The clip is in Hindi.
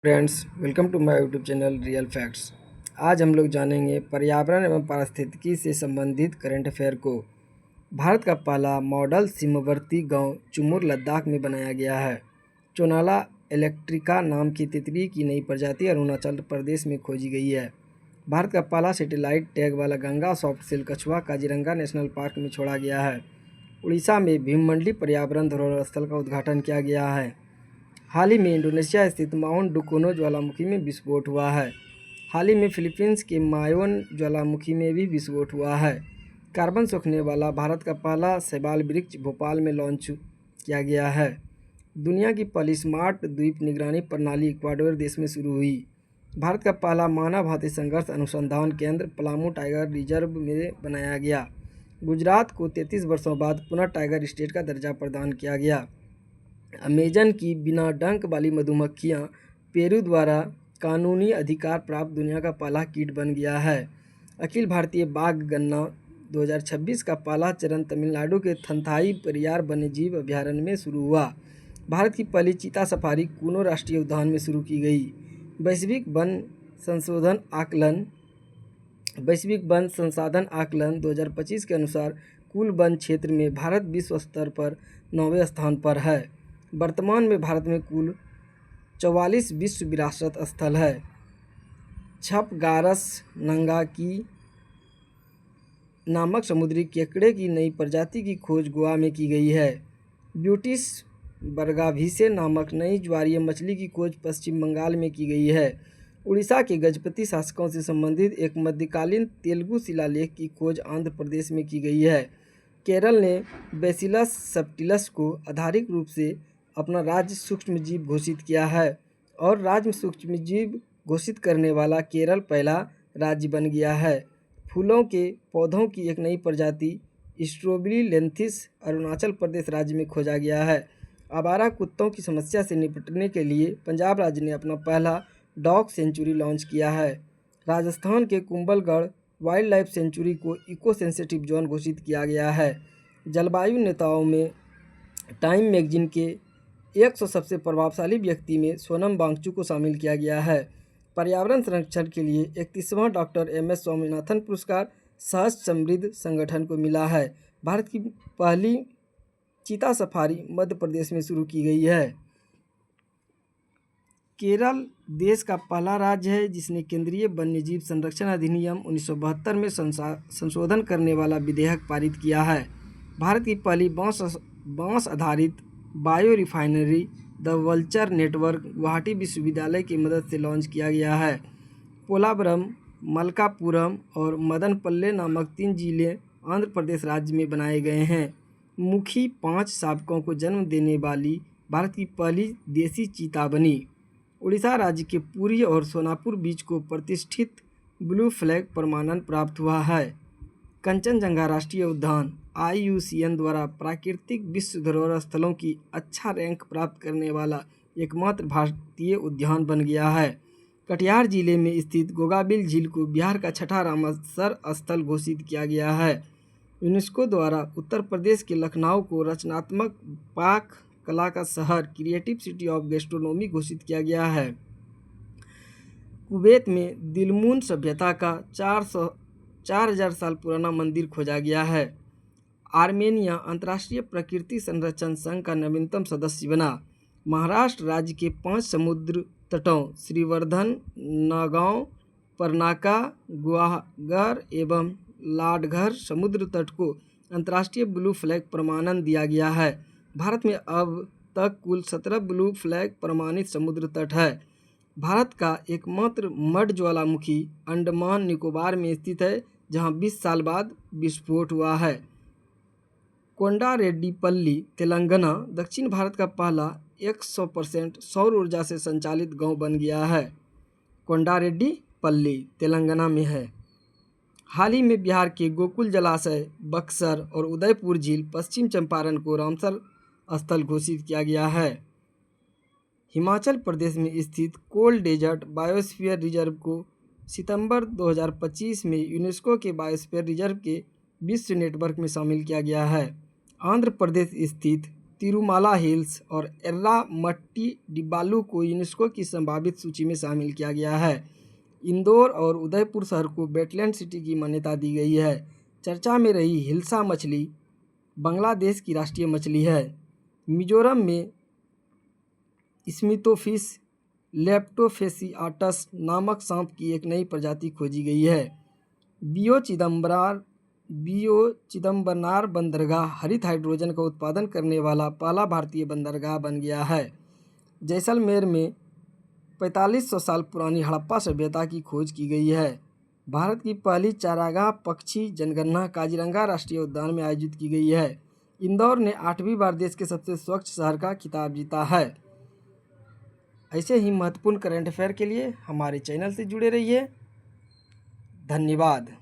Friends, welcome to my YouTube channel real facts. आज हम लोग जानेंगे पर्यावरण एवं पारिस्थितिकी से संबंधित करंट अफेयर को। भारत का पहला मॉडल सीमावर्ती गांव चुमुर लद्दाख में बनाया गया है। चोनाला इलेक्ट्रिका नाम की तितली की नई प्रजाति अरुणाचल प्रदेश में खोजी गई है। भारत का पहला सैटेलाइट टैग वाला गंगा सॉफ्ट सेल कछुआ काजीरंगा नेशनल पार्क में छोड़ा गया है। उड़ीसा में भीममंडली पर्यावरण धरोहर स्थल का उद्घाटन किया गया है। हाल ही में इंडोनेशिया स्थित माउंट डुकोनो ज्वालामुखी में विस्फोट हुआ है। हाल ही में फिलीपींस के मायोन ज्वालामुखी में भी विस्फोट हुआ है। कार्बन सोखने वाला भारत का पहला शैवाल वृक्ष भोपाल में लॉन्च किया गया है। दुनिया की पहली स्मार्ट द्वीप निगरानी प्रणाली इक्वाडोर देश में शुरू हुई। भारत का पहला मानव हाथी संघर्ष अनुसंधान केंद्र पलामू टाइगर रिजर्व में बनाया गया। गुजरात को 33 वर्षों बाद पुनः टाइगर स्टेट का दर्जा प्रदान किया गया। अमेजन की बिना डंक वाली मधुमक्खियां पेरू द्वारा कानूनी अधिकार प्राप्त दुनिया का पहला कीट बन गया है। अखिल भारतीय बाघ गणना 2026 का पहला चरण तमिलनाडु के थंथाई पेरियार वन्यजीव अभयारण्य में शुरू हुआ। भारत की पहली चीता सफारी कूनो राष्ट्रीय उद्यान में शुरू की गई। वैश्विक वन संशोधन आकलन वैश्विक वन संसाधन आकलन 2025 के अनुसार कुल वन क्षेत्र में भारत विश्व स्तर पर 9वें स्थान पर है। वर्तमान में भारत में कुल 44 विश्व विरासत स्थल है। छपगारस नंगाकी नामक समुद्री केकड़े की नई प्रजाति की खोज गोवा में की गई है। ब्यूटिस बर्गाभिसे नामक नई ज्वारीय मछली की खोज पश्चिम बंगाल में की गई है। उड़ीसा के गजपति शासकों से संबंधित एक मध्यकालीन तेलुगु शिलालेख की खोज आंध्र प्रदेश में की गई है। केरल ने बैसिलस सबटिलस को आधारिक रूप से अपना राज्य सूक्ष्मजीव घोषित किया है और राज्य सूक्ष्मजीव घोषित करने वाला केरल पहला राज्य बन गया है। फूलों के पौधों की एक नई प्रजाति स्ट्रॉबेरी लेंथिस अरुणाचल प्रदेश राज्य में खोजा गया है। आवारा कुत्तों की समस्या से निपटने के लिए पंजाब राज्य ने अपना पहला डॉग सेंचुरी लॉन्च किया है। राजस्थान के कुंभलगढ़ वाइल्ड लाइफ सेंचुरी को इको सेंसिटिव जोन घोषित किया गया है। जलवायु नेताओं में टाइम मैगजीन के 100 सबसे प्रभावशाली व्यक्ति में सोनम वांगचुक को शामिल किया गया है। पर्यावरण संरक्षण के लिए 31वां डॉक्टर एम.एस. स्वामीनाथन पुरस्कार सहज समृद्ध संगठन को मिला है। भारत की पहली चीता सफारी मध्य प्रदेश में शुरू की गई है। केरल देश का पहला राज्य है जिसने केंद्रीय वन्यजीव संरक्षण अधिनियम 1972 में संशोधन करने वाला विधेयक पारित किया है। भारत की पहली बांस आधारित bio refinery the vulture network Guwahati विश्वविद्यालय की मदद से लॉन्च किया गया है। पोलावरम, मलकापुरम और मदनपल्ले नामक 3 जिले आंध्र प्रदेश राज्य में बनाए गए हैं। मुखी 5 शावकों को जन्म देने वाली भारत की पहली देसी चीता बनी। उड़ीसा राज्य के पुरी और सोनापुर बीच को प्रतिष्ठित ब्लू फ्लैग प्रमाणन प्राप्त हुआ है। कंचनजंगा राष्ट्रीय उद्यान IUCN द्वारा प्राकृतिक विश्व धरोहर स्थलों की अच्छा रैंक प्राप्त करने वाला एकमात्र भारतीय उद्यान बन गया है। कटिहार जिले में स्थित गोगाबिल झील को बिहार का छठा रामसर स्थल घोषित किया गया है। यूनेस्को द्वारा उत्तर प्रदेश के लखनऊ को रचनात्मक पाक कला का शहर क्रिएटिव सिटी ऑफ गैस्ट्रोनॉमी घोषित किया गया है। कुवैत में दिलमुन सभ्यता का 4000 साल पुराना मंदिर खोजा गया है। आर्मेनिया अंतर्राष्ट्रीय प्रकृति संरक्षण संघ का नवीनतम सदस्य बना। महाराष्ट्र राज्य के 5 समुद्र तटों श्रीवर्धन, नागांव, परनाका, गुहागर एवं लाडघर समुद्र तट को अंतर्राष्ट्रीय ब्लू फ्लैग प्रमाणन दिया गया है। भारत में अब तक कुल 17 ब्लू फ्लैग प्रमाणित समुद्र तट है। भारत का एकमात्र मड ज्वालामुखी अंडमान निकोबार में स्थित है जहां 20 साल बाद विस्फोट हुआ है। कोंडारेड्डीपल्ली तेलंगाना दक्षिण भारत का पहला 100% सौर ऊर्जा से संचालित गांव बन गया है। कोंडारेड्डीपल्ली तेलंगाना में है। हाल ही में बिहार के गोकुल जलाशय, बक्सर और उदयपुर झील, पश्चिम चंपारण को रामसर स्थल घोषित किया गया है। हिमाचल प्रदेश में स्थित कोल्ड डेजर्ट बायोस्फीयर रिजर्व को सितंबर 2025 में यूनेस्को के बायोस्फीयर रिजर्व के विश्व नेटवर्क में शामिल किया गया है। आंध्र प्रदेश स्थित तिरुमाला हिल्स और एर्रामट्टी डिब्बालू को यूनेस्को की संभावित सूची में शामिल किया गया है। इंदौर और उदयपुर शहर को वेटलैंड सिटी की मान्यता दी गई है। चर्चा में रही हिल्सा मछली बांग्लादेश की राष्ट्रीय मछली है। मिजोरम में स्मिथोफिश लेप्टोफेसियाटस नामक सांप की एक नई प्रजाति खोजी गई है। बियो चिदम्बरनार बंदरगाह हरित हाइड्रोजन का उत्पादन करने वाला पहला भारतीय बंदरगाह बन गया है। जैसलमेर में 4500 साल पुरानी हड़प्पा सभ्यता की खोज की गई है। भारत की पहली चारागाह पक्षी जनगणना काजीरंगा राष्ट्रीय उद्यान में आयोजित की गई है। इंदौर ने 8वीं बार देश के सबसे स्वच्छ शहर का खिताब जीता है। ऐसे ही महत्वपूर्ण करंट अफेयर के लिए हमारे चैनल से जुड़े रहिए। धन्यवाद।